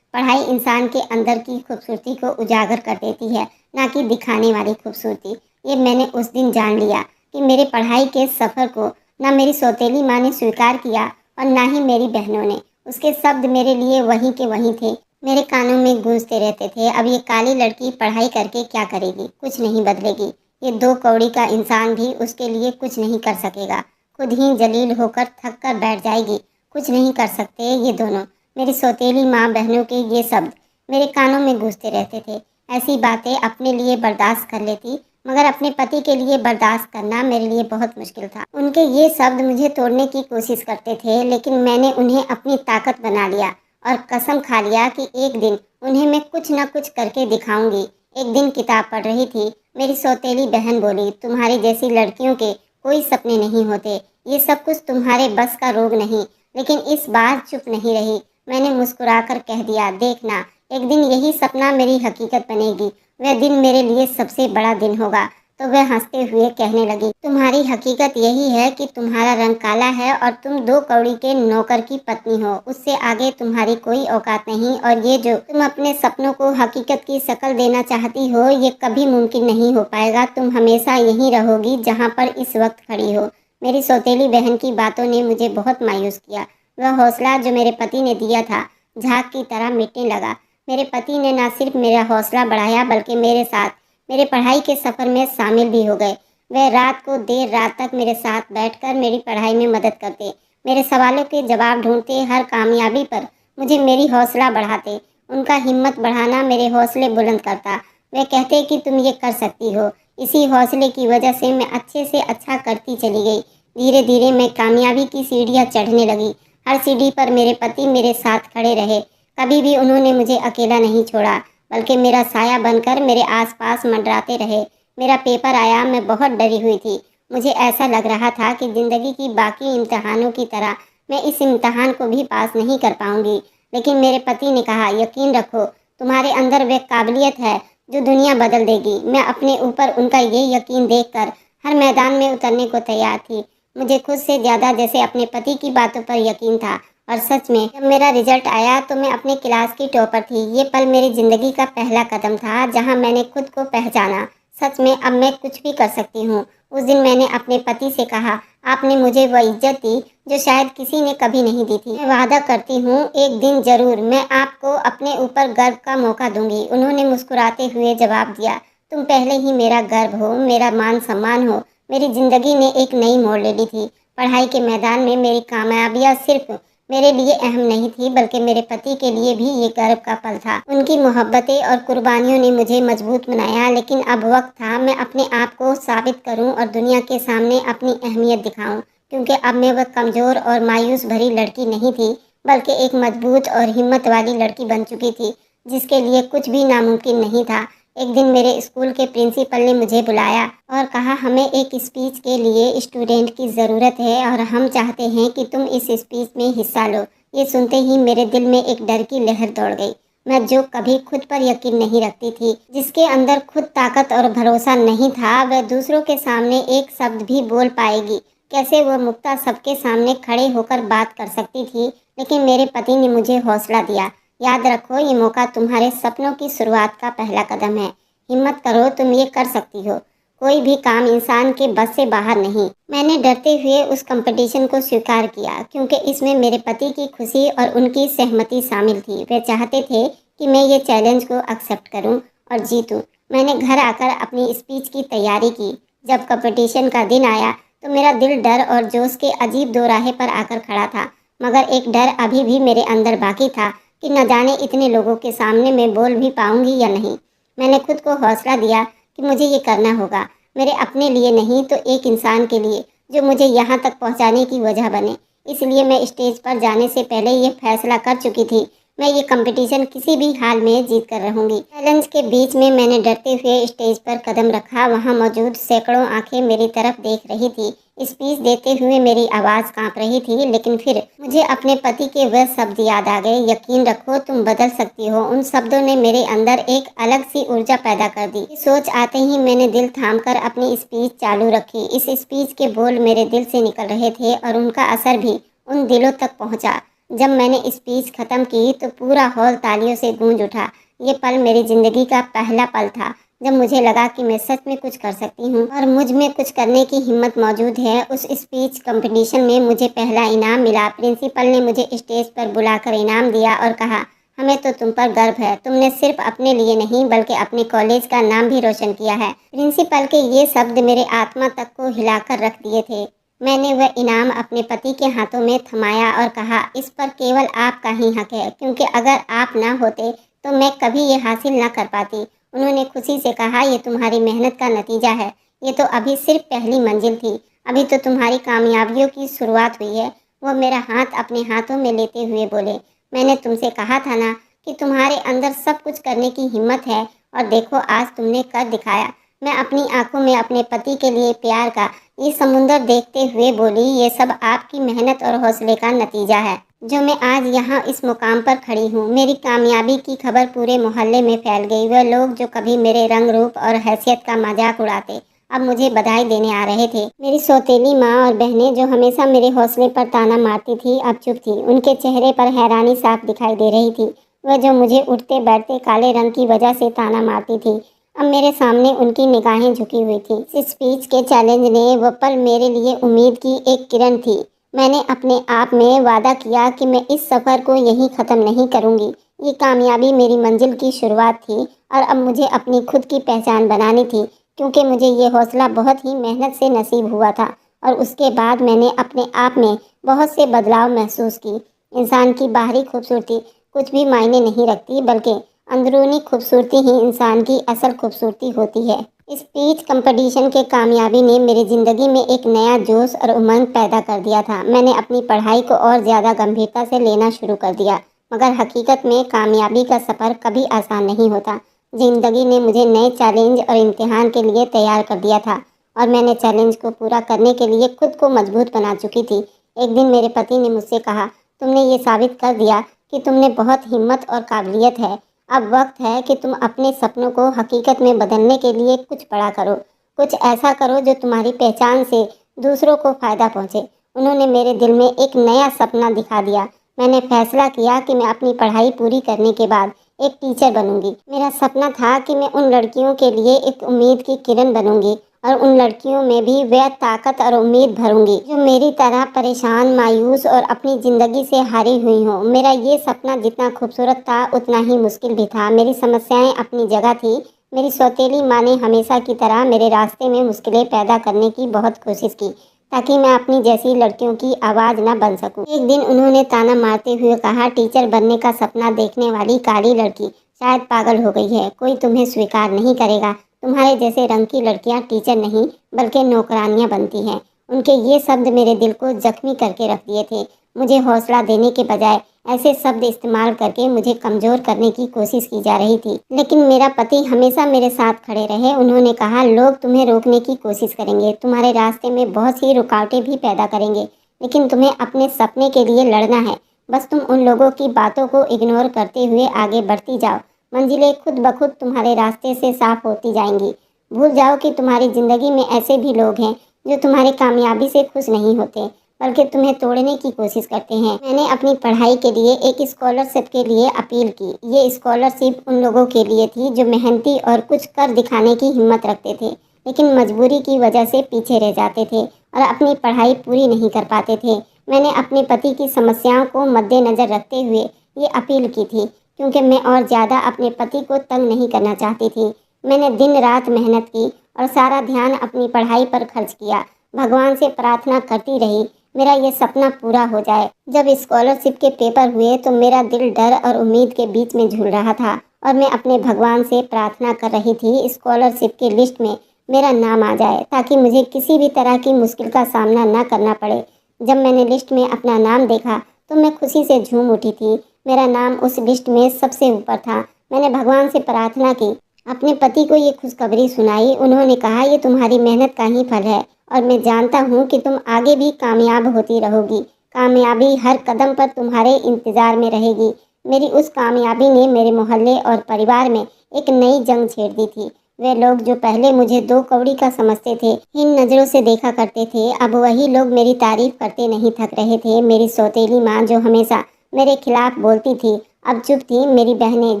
पढ़ाई इंसान के अंदर की खूबसूरती को उजागर कर देती है, ना कि दिखाने वाली खूबसूरती। ये मैंने उस दिन जान लिया कि मेरे पढ़ाई के सफ़र को ना मेरी सौतेली माँ ने स्वीकार किया और ना ही मेरी बहनों ने। उसके शब्द मेरे लिए वहीं के वहीं थे, मेरे कानों में गूंजते रहते थे। अब ये काली लड़की पढ़ाई करके क्या करेगी, कुछ नहीं बदलेगी। ये दो कौड़ी का इंसान भी उसके लिए कुछ नहीं कर सकेगा, खुद ही जलील होकर थक कर बैठ जाएगी। कुछ नहीं कर सकते ये दोनों। मेरी सौतेली माँ बहनों के ये शब्द मेरे कानों में गूंजते रहते थे। ऐसी बातें अपने लिए बर्दाश्त कर लेती, मगर अपने पति के लिए बर्दाश्त करना मेरे लिए बहुत मुश्किल था। उनके ये शब्द मुझे तोड़ने की कोशिश करते थे, लेकिन मैंने उन्हें अपनी ताकत बना लिया और कसम खा लिया कि एक दिन उन्हें मैं कुछ न कुछ करके दिखाऊंगी। एक दिन किताब पढ़ रही थी, मेरी सौतेली बहन बोली, तुम्हारी जैसी लड़कियों के कोई सपने नहीं होते, ये सब कुछ तुम्हारे बस का रोग नहीं। लेकिन इस बार चुप नहीं रही। मैंने मुस्कुराकर कह दिया, देखना, एक दिन यही सपना मेरी हकीकत बनेगी। वह दिन मेरे लिए सबसे बड़ा दिन होगा। तो वह हंसते हुए कहने लगी, तुम्हारी हकीकत यही है कि तुम्हारा रंग काला है और तुम दो कौड़ी के नौकर की पत्नी हो। उससे आगे तुम्हारी कोई औकात नहीं, और ये जो तुम अपने सपनों को हकीकत की शक्ल देना चाहती हो, ये कभी मुमकिन नहीं हो पाएगा। तुम हमेशा यहीं रहोगी जहाँ पर इस वक्त खड़ी हो। मेरी सौतेली बहन की बातों ने मुझे बहुत मायूस किया। वह हौसला जो मेरे पति ने दिया था झाग की तरह मिटने लगा। मेरे पति ने न सिर्फ मेरा हौसला बढ़ाया, बल्कि मेरे साथ मेरे पढ़ाई के सफ़र में शामिल भी हो गए। वह रात को देर रात तक मेरे साथ बैठकर मेरी पढ़ाई में मदद करते, मेरे सवालों के जवाब ढूंढते, हर कामयाबी पर मुझे मेरी हौसला बढ़ाते। उनका हिम्मत बढ़ाना मेरे हौसले बुलंद करता। वे कहते कि तुम ये कर सकती हो। इसी हौसले की वजह से मैं अच्छे से अच्छा करती चली गई। धीरे धीरे मैं कामयाबी की सीढ़ियाँ चढ़ने लगी। हर सीढ़ी पर मेरे पति मेरे साथ खड़े रहे। कभी भी उन्होंने मुझे अकेला नहीं छोड़ा, बल्कि मेरा साया बनकर मेरे आसपास मंडराते रहे। मेरा पेपर आया, मैं बहुत डरी हुई थी। मुझे ऐसा लग रहा था कि ज़िंदगी की बाकी इम्तहानों की तरह मैं इस इम्तहान को भी पास नहीं कर पाऊंगी। लेकिन मेरे पति ने कहा, यकीन रखो, तुम्हारे अंदर वह काबिलियत है जो दुनिया बदल देगी। मैं अपने ऊपर उनका ये यकीन देखकर हर मैदान में उतरने को तैयार थी। मुझे खुद से ज़्यादा जैसे अपने पति की बातों पर यकीन था। और सच में जब मेरा रिजल्ट आया तो मैं अपने क्लास की टॉपर थी। ये पल मेरी ज़िंदगी का पहला कदम था जहां मैंने खुद को पहचाना। सच में अब मैं कुछ भी कर सकती हूँ। उस दिन मैंने अपने पति से कहा, आपने मुझे वह इज्जत दी जो शायद किसी ने कभी नहीं दी थी। मैं वादा करती हूँ एक दिन ज़रूर मैं आपको अपने ऊपर गर्व का मौका दूंगी। उन्होंने मुस्कुराते हुए जवाब दिया, तुम पहले ही मेरा गर्व हो, मेरा मान सम्मान हो। मेरी ज़िंदगी ने एक नई मोड़ ले ली थी। पढ़ाई के मैदान में मेरी कामयाबियाँ सिर्फ मेरे लिए अहम नहीं थी, बल्कि मेरे पति के लिए भी ये गर्व का पल था। उनकी मोहब्बतें और कुर्बानियों ने मुझे मजबूत बनाया। लेकिन अब वक्त था मैं अपने आप को साबित करूं और दुनिया के सामने अपनी अहमियत दिखाऊं। क्योंकि अब मैं वह कमज़ोर और मायूस भरी लड़की नहीं थी, बल्कि एक मजबूत और हिम्मत वाली लड़की बन चुकी थी, जिसके लिए कुछ भी नामुमकिन नहीं था। एक दिन मेरे स्कूल के प्रिंसिपल ने मुझे बुलाया और कहा, हमें एक स्पीच के लिए स्टूडेंट की ज़रूरत है और हम चाहते हैं कि तुम इस स्पीच में हिस्सा लो। ये सुनते ही मेरे दिल में एक डर की लहर दौड़ गई। मैं जो कभी खुद पर यकीन नहीं रखती थी, जिसके अंदर खुद ताकत और भरोसा नहीं था, वह दूसरों के सामने एक शब्द भी बोल पाएगी। कैसे वह मुक्ता सबके सामने खड़े होकर बात कर सकती थी। लेकिन मेरे पति ने मुझे हौसला दिया, याद रखो, ये मौका तुम्हारे सपनों की शुरुआत का पहला कदम है। हिम्मत करो, तुम ये कर सकती हो। कोई भी काम इंसान के बस से बाहर नहीं। मैंने डरते हुए उस कंपटीशन को स्वीकार किया, क्योंकि इसमें मेरे पति की खुशी और उनकी सहमति शामिल थी। वे चाहते थे कि मैं ये चैलेंज को एक्सेप्ट करूं और जीतूं। मैंने घर आकर अपनी स्पीच की तैयारी की। जब कंपटीशन का दिन आया तो मेरा दिल डर और जोश के अजीब दोराहे पर आकर खड़ा था। मगर एक डर अभी भी मेरे अंदर बाकी था कि न जाने इतने लोगों के सामने मैं बोल भी पाऊंगी या नहीं। मैंने खुद को हौसला दिया कि मुझे ये करना होगा, मेरे अपने लिए नहीं तो एक इंसान के लिए जो मुझे यहाँ तक पहुँचाने की वजह बने। इसलिए मैं स्टेज पर जाने से पहले ये फैसला कर चुकी थी, मैं ये कंपटीशन किसी भी हाल में जीत कर रहूँगी। चैलेंज के बीच में मैंने डरते हुए स्टेज पर कदम रखा। वहाँ मौजूद सैकड़ों आंखें मेरी तरफ देख रही थी। स्पीच देते हुए मेरी आवाज़ कांप रही थी, लेकिन फिर मुझे अपने पति के वह शब्द याद आ गए, यकीन रखो तुम बदल सकती हो। उन शब्दों ने मेरे अंदर एक अलग सी ऊर्जा पैदा कर दी। सोच आते ही मैंने दिल थामकर अपनी स्पीच चालू रखी। इस स्पीच के बोल मेरे दिल से निकल रहे थे और उनका असर भी उन दिलों तक पहुंचा। जब मैंने स्पीच खत्म की तो पूरा हॉल तालियों से गूंज उठा। ये पल मेरी जिंदगी का पहला पल था जब मुझे लगा कि मैं सच में कुछ कर सकती हूँ और मुझ में कुछ करने की हिम्मत मौजूद है। उस स्पीच कंपटीशन में मुझे पहला इनाम मिला। प्रिंसिपल ने मुझे स्टेज पर बुलाकर इनाम दिया और कहा, हमें तो तुम पर गर्व है। तुमने सिर्फ अपने लिए नहीं बल्कि अपने कॉलेज का नाम भी रोशन किया है। प्रिंसिपल के ये शब्द मेरे आत्मा तक को हिलाकर रख दिए थे। मैंने वह इनाम अपने पति के हाथों में थमाया और कहा, इस पर केवल आपका ही हक है, क्योंकि अगर आप ना होते तो मैं कभी ये हासिल न कर पाती। उन्होंने खुशी से कहा, ये तुम्हारी मेहनत का नतीजा है। ये तो अभी सिर्फ पहली मंजिल थी, अभी तो तुम्हारी कामयाबियों की शुरुआत हुई है। वो मेरा हाथ अपने हाथों में लेते हुए बोले, मैंने तुमसे कहा था ना कि तुम्हारे अंदर सब कुछ करने की हिम्मत है, और देखो आज तुमने कर दिखाया। मैं अपनी आंखों में अपने पति के लिए प्यार का ये समुंदर देखते हुए बोली, ये सब आपकी मेहनत और हौसले का नतीजा है जो मैं आज यहाँ इस मुकाम पर खड़ी हूँ। मेरी कामयाबी की खबर पूरे मोहल्ले में फैल गई। वह लोग जो कभी मेरे रंग रूप और हैसियत का मजाक उड़ाते अब मुझे बधाई देने आ रहे थे। मेरी सौतेली माँ और बहनें जो हमेशा मेरे हौसले पर ताना मारती थी अब चुप थी। उनके चेहरे पर हैरानी साफ दिखाई दे रही थी। वह जो मुझे उठते बैठते काले रंग की वजह से ताना मारती थी, अब मेरे सामने उनकी निगाहें झुकी हुई थी। इस स्पीच के चैलेंज ने वह पल मेरे लिए उम्मीद की एक किरण थी। मैंने अपने आप में वादा किया कि मैं इस सफ़र को यहीं ख़त्म नहीं करूंगी। ये कामयाबी मेरी मंजिल की शुरुआत थी और अब मुझे अपनी खुद की पहचान बनानी थी, क्योंकि मुझे ये हौसला बहुत ही मेहनत से नसीब हुआ था। और उसके बाद मैंने अपने आप में बहुत से बदलाव महसूस की। इंसान की बाहरी खूबसूरती कुछ भी मायने नहीं रखती, बल्कि अंदरूनी खूबसूरती ही इंसान की असल खूबसूरती होती है। स्पीच कंपटीशन के कामयाबी ने मेरी ज़िंदगी में एक नया जोश और उमंग पैदा कर दिया था। मैंने अपनी पढ़ाई को और ज़्यादा गंभीरता से लेना शुरू कर दिया। मगर हकीकत में कामयाबी का सफ़र कभी आसान नहीं होता। ज़िंदगी ने मुझे नए चैलेंज और इम्तिहान के लिए तैयार कर दिया था, और मैंने चैलेंज को पूरा करने के लिए खुद को मजबूत बना चुकी थी। एक दिन मेरे पति ने मुझसे कहा, तुमने ये साबित कर दिया कि तुमने बहुत हिम्मत और काबिलियत है। अब वक्त है कि तुम अपने सपनों को हकीकत में बदलने के लिए कुछ बड़ा करो। कुछ ऐसा करो जो तुम्हारी पहचान से दूसरों को फ़ायदा पहुँचे। उन्होंने मेरे दिल में एक नया सपना दिखा दिया। मैंने फैसला किया कि मैं अपनी पढ़ाई पूरी करने के बाद एक टीचर बनूंगी। मेरा सपना था कि मैं उन लड़कियों के लिए एक उम्मीद की किरण बनूंगी और उन लड़कियों में भी वह ताकत और उम्मीद भरूंगी जो मेरी तरह परेशान, मायूस और अपनी ज़िंदगी से हारी हुई हों। मेरा ये सपना जितना खूबसूरत था उतना ही मुश्किल भी था। मेरी समस्याएं अपनी जगह थी। मेरी सौतेली माँ ने हमेशा की तरह मेरे रास्ते में मुश्किलें पैदा करने की बहुत कोशिश की, ताकि मैं अपनी जैसी लड़कियों की आवाज़ न बन सकूं। एक दिन उन्होंने ताना मारते हुए कहा, टीचर बनने का सपना देखने वाली काली लड़की शायद पागल हो गई है। कोई तुम्हें स्वीकार नहीं करेगा। तुम्हारे जैसे रंग की लड़कियां टीचर नहीं बल्कि नौकरानियां बनती हैं। उनके ये शब्द मेरे दिल को जख्मी करके रख दिए थे। मुझे हौसला देने के बजाय ऐसे शब्द इस्तेमाल करके मुझे कमज़ोर करने की कोशिश की जा रही थी। लेकिन मेरा पति हमेशा मेरे साथ खड़े रहे। उन्होंने कहा, लोग तुम्हें रोकने की कोशिश करेंगे, तुम्हारे रास्ते में बहुत सी रुकावटें भी पैदा करेंगे, लेकिन तुम्हें अपने सपने के लिए लड़ना है। बस तुम उन लोगों की बातों को इग्नोर करते हुए आगे बढ़ती जाओ। मंजिलें खुद ब खुद तुम्हारे रास्ते से साफ होती जाएंगी। भूल जाओ कि तुम्हारी ज़िंदगी में ऐसे भी लोग हैं जो तुम्हारी कामयाबी से खुश नहीं होते, बल्कि तुम्हें तोड़ने की कोशिश करते हैं। मैंने अपनी पढ़ाई के लिए एक स्कॉलरशिप के लिए अपील की। ये स्कॉलरशिप उन लोगों के लिए थी जो मेहनती और कुछ कर दिखाने की हिम्मत रखते थे, लेकिन मजबूरी की वजह से पीछे रह जाते थे और अपनी पढ़ाई पूरी नहीं कर पाते थे। मैंने अपने पति की समस्याओं को मद्देनज़र रखते हुए ये अपील की थी, क्योंकि मैं और ज़्यादा अपने पति को तंग नहीं करना चाहती थी। मैंने दिन रात मेहनत की और सारा ध्यान अपनी पढ़ाई पर खर्च किया। भगवान से प्रार्थना करती रही मेरा ये सपना पूरा हो जाए। जब स्कॉलरशिप के पेपर हुए तो मेरा दिल डर और उम्मीद के बीच में झूल रहा था, और मैं अपने भगवान से प्रार्थना कर रही थी स्कॉलरशिप की लिस्ट में मेरा नाम आ जाए, ताकि मुझे किसी भी तरह की मुश्किल का सामना न करना पड़े। जब मैंने लिस्ट में अपना नाम देखा तो मैं खुशी से झूम उठी थी। मेरा नाम उस लिस्ट में सबसे ऊपर था। मैंने भगवान से प्रार्थना की अपने पति को ये खुशखबरी सुनाई। उन्होंने कहा, ये तुम्हारी मेहनत का ही फल है और मैं जानता हूँ कि तुम आगे भी कामयाब होती रहोगी। कामयाबी हर कदम पर तुम्हारे इंतज़ार में रहेगी। मेरी उस कामयाबी ने मेरे मोहल्ले और परिवार में एक नई जंग छेड़ दी थी। वे लोग जो पहले मुझे दो कौड़ी का समझते थे, इन नज़रों से देखा करते थे, अब वही लोग मेरी तारीफ करते नहीं थक रहे थे। मेरी सौतेली माँ जो हमेशा मेरे खिलाफ बोलती थी, अब चुप थी। मेरी बहनें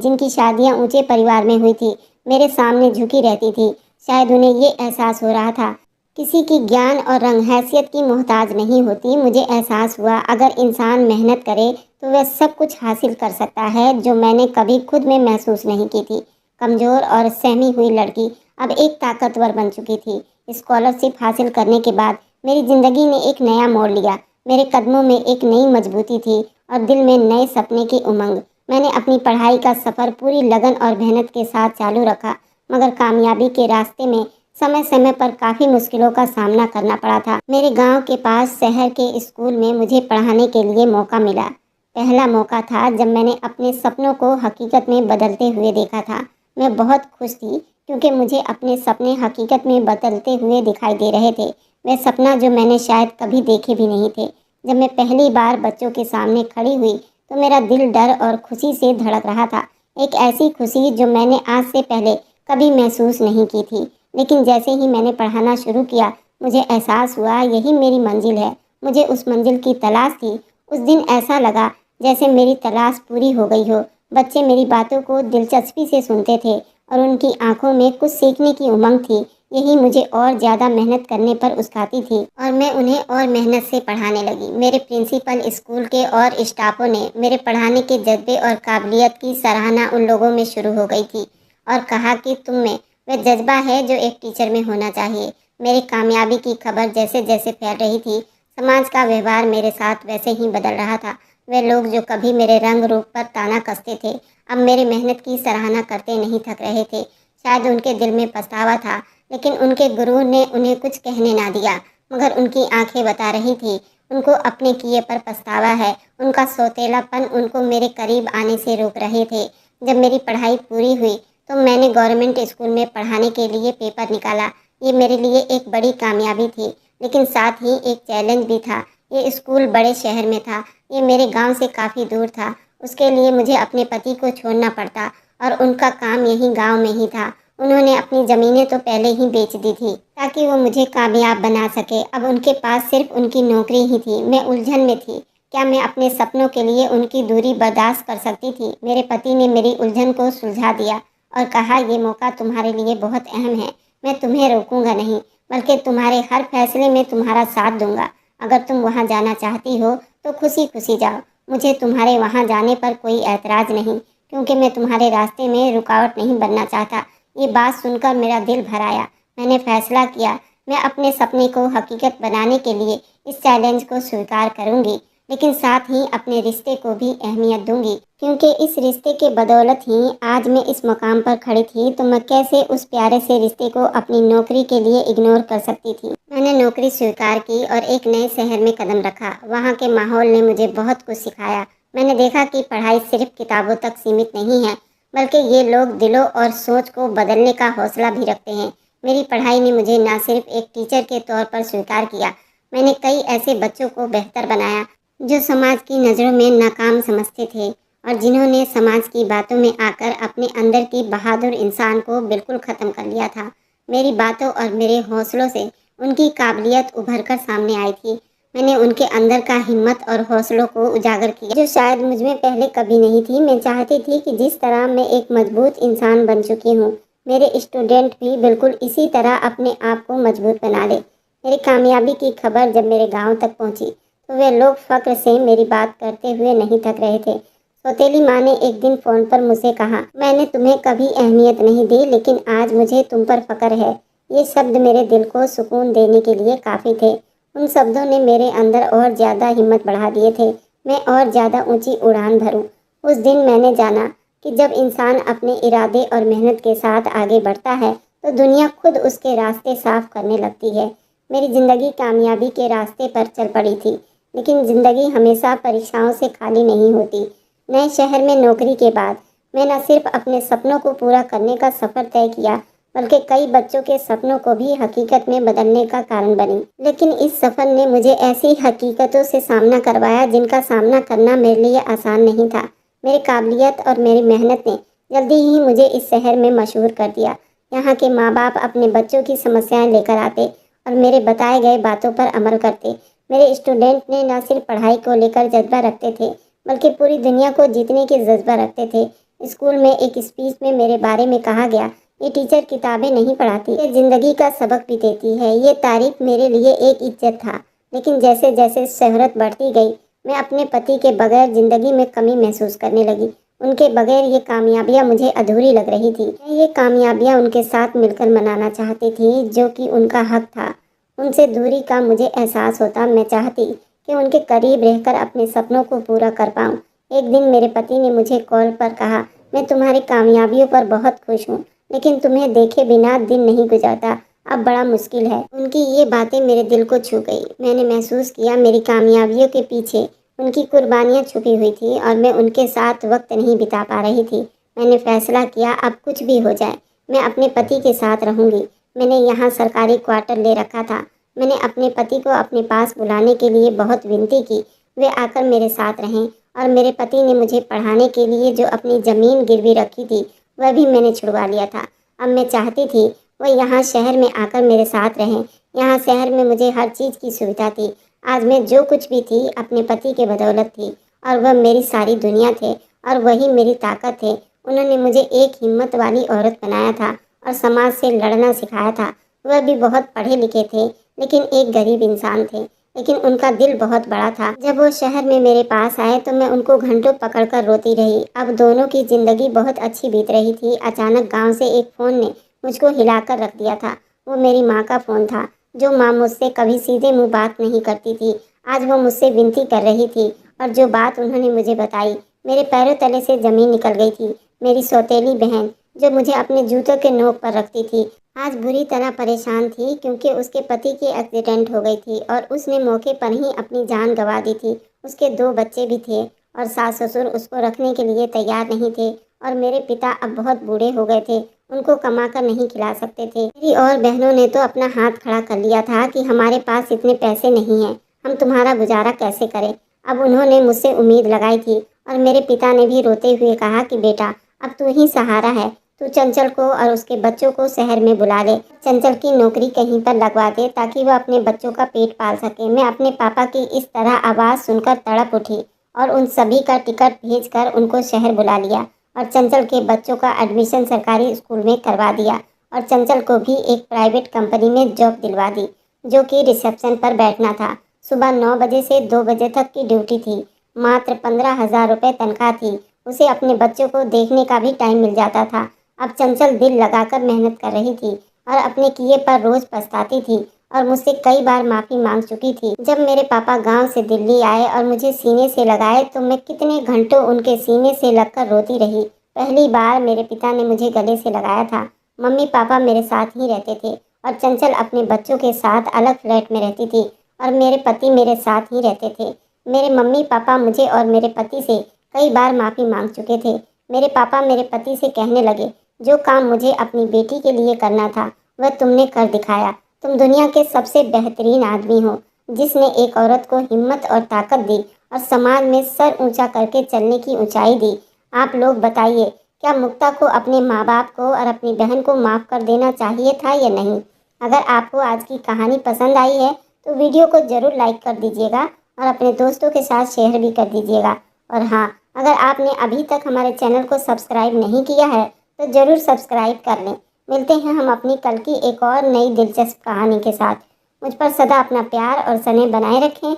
जिनकी शादियाँ ऊंचे परिवार में हुई थी, मेरे सामने झुकी रहती थी। शायद उन्हें ये एहसास हो रहा था, किसी की ज्ञान और रंग हैसियत की मोहताज नहीं होती। मुझे एहसास हुआ, अगर इंसान मेहनत करे तो वह सब कुछ हासिल कर सकता है, जो मैंने कभी खुद में महसूस नहीं की थी। कमज़ोर और सहमी हुई लड़की अब एक ताकतवर बन चुकी थी। स्कॉलरशिप हासिल करने के बाद मेरी ज़िंदगी ने एक नया मोड़ लिया। मेरे कदमों में एक नई मजबूती थी और दिल में नए सपने की उमंग। मैंने अपनी पढ़ाई का सफ़र पूरी लगन और मेहनत के साथ चालू रखा, मगर कामयाबी के रास्ते में समय समय पर काफ़ी मुश्किलों का सामना करना पड़ा था। मेरे गांव के पास शहर के स्कूल में मुझे पढ़ाने के लिए मौका मिला। पहला मौका था जब मैंने अपने सपनों को हकीकत में बदलते हुए देखा था। मैं बहुत खुश थी क्योंकि मुझे अपने सपने हकीकत में बदलते हुए दिखाई दे रहे थे। वह सपना जो मैंने शायद कभी देखे भी नहीं थे। जब मैं पहली बार बच्चों के सामने खड़ी हुई तो मेरा दिल डर और खुशी से धड़क रहा था। एक ऐसी खुशी जो मैंने आज से पहले कभी महसूस नहीं की थी। लेकिन जैसे ही मैंने पढ़ाना शुरू किया, मुझे एहसास हुआ यही मेरी मंजिल है। मुझे उस मंजिल की तलाश थी। उस दिन ऐसा लगा जैसे मेरी तलाश पूरी हो गई हो। बच्चे मेरी बातों को दिलचस्पी से सुनते थे और उनकी आंखों में कुछ सीखने की उमंग थी। यही मुझे और ज़्यादा मेहनत करने पर उकसाती थी और मैं उन्हें और मेहनत से पढ़ाने लगी। मेरे प्रिंसिपल, स्कूल के और स्टाफों ने मेरे पढ़ाने के जज्बे और काबिलियत की सराहना उन लोगों में शुरू हो गई थी और कहा कि तुम में वह जज्बा है जो एक टीचर में होना चाहिए। मेरी कामयाबी की खबर जैसे जैसे फैल रही थी, समाज का व्यवहार मेरे साथ वैसे ही बदल रहा था। वे लोग जो कभी मेरे रंग रूप पर ताना कसते थे, अब मेरी मेहनत की सराहना करते नहीं थक रहे थे। शायद उनके दिल में पछतावा था, लेकिन उनके गुरूर ने उन्हें कुछ कहने ना दिया। मगर उनकी आंखें बता रही थी, उनको अपने किए पर पछतावा है। उनका सौतेलापन उनको मेरे करीब आने से रोक रहे थे। जब मेरी पढ़ाई पूरी हुई तो मैंने गवर्नमेंट स्कूल में पढ़ाने के लिए पेपर निकाला। ये मेरे लिए एक बड़ी कामयाबी थी, लेकिन साथ ही एक चैलेंज भी था। ये स्कूल बड़े शहर में था, ये मेरे गांव से काफ़ी दूर था। उसके लिए मुझे अपने पति को छोड़ना पड़ता और उनका काम यही गांव में ही था। उन्होंने अपनी ज़मीनें तो पहले ही बेच दी थी ताकि वो मुझे कामयाब बना सके। अब उनके पास सिर्फ उनकी नौकरी ही थी। मैं उलझन में थी। क्या मैं अपने सपनों के लिए उनकी दूरी बर्दाश्त कर सकती थी? मेरे पति ने मेरी उलझन को सुलझा दिया और कहा, ये मौका तुम्हारे लिए बहुत अहम है। मैं तुम्हें रोकूंगा नहीं, बल्कि तुम्हारे हर फैसले में तुम्हारा साथ दूंगा। अगर तुम वहाँ जाना चाहती हो तो खुशी खुशी जाओ। मुझे तुम्हारे वहाँ जाने पर कोई ऐतराज़ नहीं, क्योंकि मैं तुम्हारे रास्ते में रुकावट नहीं बनना चाहता। ये बात सुनकर मेरा दिल भर आया। मैंने फैसला किया, मैं अपने सपने को हकीकत बनाने के लिए इस चैलेंज को स्वीकार करूंगी, लेकिन साथ ही अपने रिश्ते को भी अहमियत दूंगी, क्योंकि इस रिश्ते के बदौलत ही आज मैं इस मकाम पर खड़ी थी। तो मैं कैसे उस प्यारे से रिश्ते को अपनी नौकरी के लिए इग्नोर कर सकती थी। मैंने नौकरी स्वीकार की और एक नए शहर में कदम रखा। वहाँ के माहौल ने मुझे बहुत कुछ सिखाया। मैंने देखा कि पढ़ाई सिर्फ किताबों तक सीमित नहीं है, बल्कि ये लोग दिलों और सोच को बदलने का हौसला भी रखते हैं। मेरी पढ़ाई ने मुझे न सिर्फ एक टीचर के तौर पर स्वीकार किया, मैंने कई ऐसे बच्चों को बेहतर बनाया जो समाज की नज़रों में नाकाम समझते थे और जिन्होंने समाज की बातों में आकर अपने अंदर की बहादुर इंसान को बिल्कुल ख़त्म कर लिया था। मेरी बातों और मेरे हौसलों से उनकी काबिलियत उभर कर सामने आई थी। मैंने उनके अंदर का हिम्मत और हौसलों को उजागर किया, जो शायद मुझ में पहले कभी नहीं थी। मैं चाहती थी कि जिस तरह मैं एक मजबूत इंसान बन चुकी हूँ, मेरे स्टूडेंट भी बिल्कुल इसी तरह अपने आप को मजबूत बना ले। मेरी कामयाबी की खबर जब मेरे गांव तक पहुंची तो वे लोग फक्र से मेरी बात करते हुए नहीं थक रहे थे। सौतेली माँ ने एक दिन फ़ोन पर मुझसे कहा, मैंने तुम्हें कभी अहमियत नहीं दी, लेकिन आज मुझे तुम पर फ़क्र है। ये शब्द मेरे दिल को सुकून देने के लिए काफ़ी थे। उन शब्दों ने मेरे अंदर और ज़्यादा हिम्मत बढ़ा दिए थे। मैं और ज़्यादा ऊंची उड़ान भरूं। उस दिन मैंने जाना कि जब इंसान अपने इरादे और मेहनत के साथ आगे बढ़ता है तो दुनिया खुद उसके रास्ते साफ करने लगती है। मेरी ज़िंदगी कामयाबी के रास्ते पर चल पड़ी थी, लेकिन ज़िंदगी हमेशा परीक्षाओं से खाली नहीं होती। नए शहर में नौकरी के बाद मैं न सिर्फ अपने सपनों को पूरा करने का सफ़र तय किया, बल्कि कई बच्चों के सपनों को भी हकीकत में बदलने का कारण बनी। लेकिन इस सफ़र ने मुझे ऐसी हकीकतों से सामना करवाया जिनका सामना करना मेरे लिए आसान नहीं था। मेरी काबिलियत और मेरी मेहनत ने जल्दी ही मुझे इस शहर में मशहूर कर दिया। यहाँ के माँ बाप अपने बच्चों की समस्याएं लेकर आते और मेरे बताए गए बातों पर अमल करते। मेरे स्टूडेंट ने न सिर्फ पढ़ाई को लेकर जज्बा रखते थे, बल्कि पूरी दुनिया को जीतने की जज्बा रखते थे। स्कूल में एक स्पीच में मेरे बारे में कहा गया, ये टीचर किताबें नहीं पढ़ाती, ये ज़िंदगी का सबक भी देती है। ये तारीफ मेरे लिए एक इज्जत था। लेकिन जैसे जैसे शोहरत बढ़ती गई, मैं अपने पति के बगैर ज़िंदगी में कमी महसूस करने लगी। उनके बगैर ये कामयाबियाँ मुझे अधूरी लग रही थी। मैं ये कामयाबियाँ उनके साथ मिलकर मनाना चाहती थी, जो कि उनका हक था। उनसे दूरी का मुझे एहसास होता। मैं चाहती कि उनके करीब रहकर अपने सपनों को पूरा कर पाऊँ। एक दिन मेरे पति ने मुझे कॉल पर कहा, मैं तुम्हारी कामयाबियों पर बहुत खुश हूँ, लेकिन तुम्हें देखे बिना दिन नहीं गुजरता। अब बड़ा मुश्किल है। उनकी ये बातें मेरे दिल को छू गई। मैंने महसूस किया मेरी कामयाबियों के पीछे उनकी कुर्बानियाँ छुपी हुई थी और मैं उनके साथ वक्त नहीं बिता पा रही थी। मैंने फैसला किया, अब कुछ भी हो जाए, मैं अपने पति के साथ रहूँगी। मैंने यहाँ सरकारी क्वार्टर ले रखा था। मैंने अपने पति को अपने पास बुलाने के लिए बहुत विनती की, वे आकर मेरे साथ रहें। और मेरे पति ने मुझे पढ़ाने के लिए जो अपनी ज़मीन गिरवी रखी थी, वह भी मैंने छुड़वा लिया था। अब मैं चाहती थी वह यहाँ शहर में आकर मेरे साथ रहें। यहाँ शहर में मुझे हर चीज़ की सुविधा थी। आज मैं जो कुछ भी थी अपने पति के बदौलत थी, और वह मेरी सारी दुनिया थे और वही मेरी ताकत थे। उन्होंने मुझे एक हिम्मत वाली औरत बनाया था और समाज से लड़ना सिखाया था। वह भी बहुत पढ़े लिखे थे, लेकिन एक गरीब इंसान थे। लेकिन उनका दिल बहुत बड़ा था। जब वो शहर में मेरे पास आए तो मैं उनको घंटों पकड़कर रोती रही। अब दोनों की ज़िंदगी बहुत अच्छी बीत रही थी। अचानक गांव से एक फ़ोन ने मुझको हिलाकर रख दिया था। वो मेरी माँ का फ़ोन था। जो माँ मुझसे कभी सीधे मुँह बात नहीं करती थी, आज वो मुझसे विनती कर रही थी। और जो बात उन्होंने मुझे बताई, मेरे पैरों तले से ज़मीन निकल गई थी। मेरी सौतेली बहन, जो मुझे अपने जूतों के नोक पर रखती थी, आज बुरी तरह परेशान थी, क्योंकि उसके पति की एक्सीडेंट हो गई थी और उसने मौके पर ही अपनी जान गंवा दी थी। उसके 2 बच्चे भी थे और सास ससुर उसको रखने के लिए तैयार नहीं थे। और मेरे पिता अब बहुत बूढ़े हो गए थे, उनको कमाकर नहीं खिला सकते थे। मेरी और बहनों ने तो अपना हाथ खड़ा कर लिया था कि हमारे पास इतने पैसे नहीं हैं, हम तुम्हारा गुजारा कैसे करें। अब उन्होंने मुझसे उम्मीद लगाई थी और मेरे पिता ने भी रोते हुए कहा कि बेटा, अब तू ही सहारा है, तू चंचल को और उसके बच्चों को शहर में बुला ले। चंचल की नौकरी कहीं पर लगवा दे ताकि वह अपने बच्चों का पेट पाल सके। मैं अपने पापा की इस तरह आवाज़ सुनकर तड़प उठी और उन सभी का टिकट भेजकर उनको शहर बुला लिया और चंचल के बच्चों का एडमिशन सरकारी स्कूल में करवा दिया और चंचल को भी एक प्राइवेट कंपनी में जॉब दिलवा दी, जो कि रिसेप्शन पर बैठना था। सुबह 9 बजे से 2 बजे तक की ड्यूटी थी। मात्र 15,000 रुपये तनख्वाह थी। उसे अपने बच्चों को देखने का भी टाइम मिल जाता था। अब चंचल दिल लगाकर मेहनत कर रही थी और अपने किए पर रोज पछताती थी और मुझसे कई बार माफ़ी मांग चुकी थी। जब मेरे पापा गांव से दिल्ली आए और मुझे सीने से लगाए तो मैं कितने घंटों उनके सीने से लगकर रोती रही। पहली बार मेरे पिता ने मुझे गले से लगाया था। मम्मी पापा मेरे साथ ही रहते थे और चंचल अपने बच्चों के साथ अलग फ्लैट में रहती थी और मेरे पति मेरे साथ ही रहते थे। मेरे मम्मी पापा मुझे और मेरे पति से कई बार माफ़ी मांग चुके थे। मेरे पापा मेरे पति से कहने लगे, जो काम मुझे अपनी बेटी के लिए करना था वह तुमने कर दिखाया। तुम दुनिया के सबसे बेहतरीन आदमी हो, जिसने एक औरत को हिम्मत और ताकत दी और समाज में सर ऊंचा करके चलने की ऊंचाई दी। आप लोग बताइए, क्या मुक्ता को अपने माँ बाप को और अपनी बहन को माफ़ कर देना चाहिए था या नहीं? अगर आपको आज की कहानी पसंद आई है तो वीडियो को ज़रूर लाइक कर दीजिएगा और अपने दोस्तों के साथ शेयर भी कर दीजिएगा। और हाँ, अगर आपने अभी तक हमारे चैनल को सब्सक्राइब नहीं किया है तो ज़रूर सब्सक्राइब कर लें। मिलते हैं हम अपनी कल की एक और नई दिलचस्प कहानी के साथ। मुझ पर सदा अपना प्यार और स्नेह बनाए रखें।